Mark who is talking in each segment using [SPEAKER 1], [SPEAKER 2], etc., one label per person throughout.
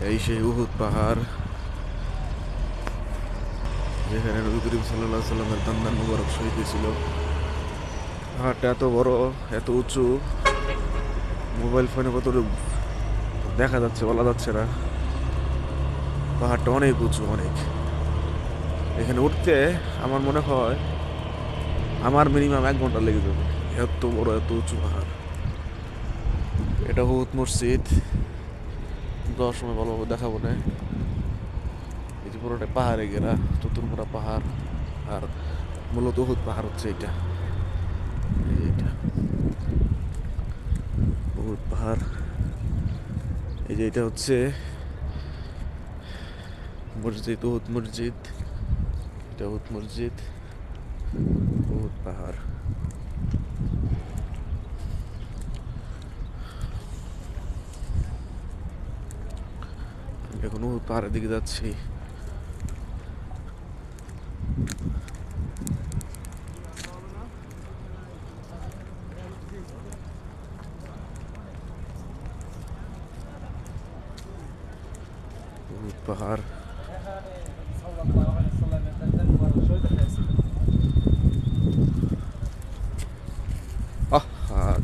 [SPEAKER 1] এই সেই উহুদ পাহাড়, যেখানে নবী করিম সাল্লাল্লাহু আলাইহি সাল্লামের দান্দান মুবারক শহীদ হয়েছিল। পাহাড়টা এত বড়, এত উঁচু, মোবাইল ফোনে কতটুকু দেখা যাচ্ছে বলা যাচ্ছে না। পাহাড়টা অনেক উঁচু, অনেক। এখানে উঠতে আমার মনে হয় আমার মিনিমাম 1 ঘন্টা লেগে যাবে, এত বড় এত উঁচু পাহাড়। এটা উহুদ মসজিদ, যাওয়ার সময় ভালোভাবে দেখাবো না। এই যে পুরোটা পাহাড়ে ঘেরা, চতুর্মুড়া পাহাড়। আর মূলত উহুদ পাহাড় হচ্ছে এটা, এই যে এটা উহুদ পাহাড়। এই যে এটা হচ্ছে মসজিদ, উহুদ মসজিদ। এটা উহুদ মসজিদ, উহুদ পাহাড়। এখন উহুদ পাহাড়ের দিকে যাচ্ছি। উহুদ পাহাড়।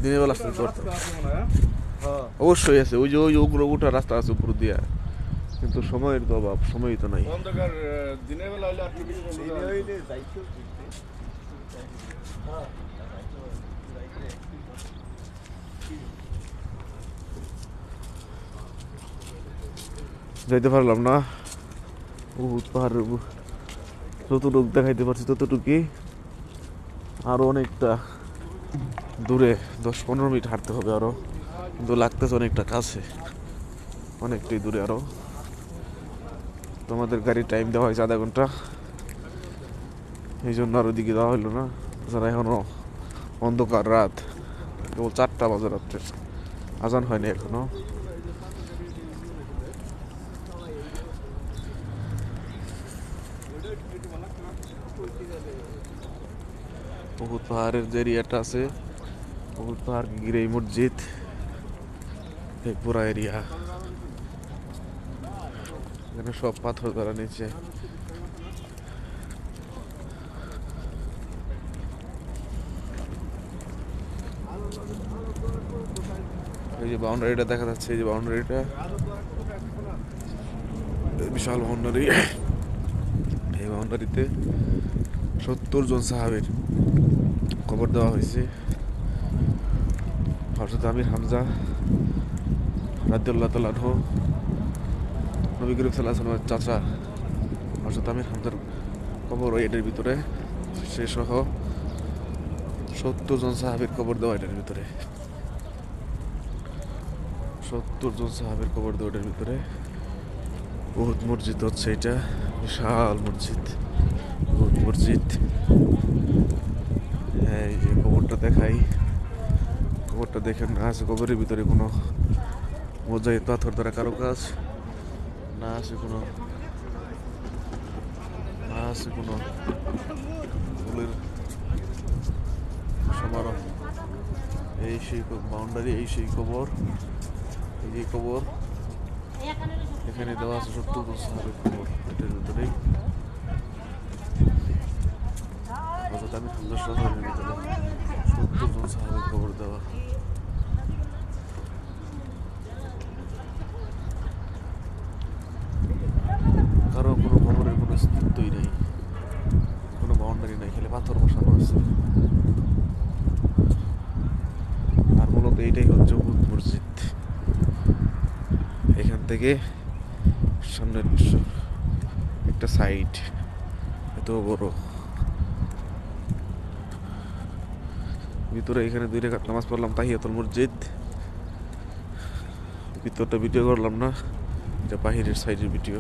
[SPEAKER 1] দিনের বেলা আসতে পারতাম, অবশ্যই আছে। ওই যে ওই ওগুলো উঠার রাস্তা আছে উপর দিয়া, কিন্তু সময়ের তো অভাব, সময়ই তো নাই। যাইতে পারলাম না। উহুদ পাহাড়ের যতটুক দেখাইতে পারছি ততটুকুই, আরো অনেকটা দূরে 10-15 মিনিট হাঁটতে হবে আরো, কিন্তু লাগতেছে অনেকটা কাছে, অনেকটাই দূরে আরো। তোমাদের গাড়ি টাইম দেওয়া হয়েছে আধা ঘন্টা, এই জন্য আর ওইদিকে দেওয়া হইলো না। তাছাড়া এখনো অন্ধকার রাত, কেবল 4টা বাজে রাত্রে, আজান হয়নি এখনো। উহুদ পাহাড়ের যে এরিয়াটা আছে, উহুদ পাহাড় ঘিরে এই মসজিদ, এই পুরা এরিয়া। এখানে সব পাথর ধরা নিচে। এই যে বাউন্ডারিটা দেখা যাচ্ছে, এই যে বাউন্ডারিটা, বিশাল বাউন্ডারি। এই বাউন্ডারিতে 70 জন সাহাবীর কবর দেওয়া হয়েছে। হযরত আমির হামজা রাদিয়াল্লাহু তাআলা আনহু, নবী করিম সাল্লাল্লাহু আলাইহি ওয়াসাল্লামের চাচা হযরত আমির হামজার কবর এটার ভিতরে, সে সহ 70 জন সাহাবীর কবর দেওয়া এটার ভিতরে। 70 জন সাহাবীর কবর দেওয়া এটার ভিতরে। উহুদ মসজিদ হচ্ছে এটা, বিশাল মসজিদ, উহুদ মসজিদ। এই যে কবরটা দেখাই, কবরটা দেখেন না, আছে কবরের ভিতরে কোনো মোজাহিদ পাথর দ্বারা কারুকাজ না, আছে কোনো, না আছে কোনো ফুলের সমারোহ। এই সেই বাউন্ডারি, এই সেই কবর, এই যে কবর। এখানে দেওয়া আছে 70 জন সাহাবীর কবর এটার ভিতরেই। হযরত আমির হামজা শহরের ভিতরে 70 জন সাহাবীর কবর দেওয়া। কারো কোনো কবরের কোনো অস্তিত্বই নেই, কোনো বাউন্ডারি নাই, খালি পাথর বসানো আছে। আর মূলত এইটাই হচ্ছে উহুদ মসজিদ। এখান থেকে সামনের একটা সাইড এত বড়, ভিতরে এখানে 2 রাকাত নামাজ পড়লাম তাহিয়াতুল মসজিদ। ভিতরটা ভিডিও করলাম না, এটা বাহিরের সাইডের ভিডিও।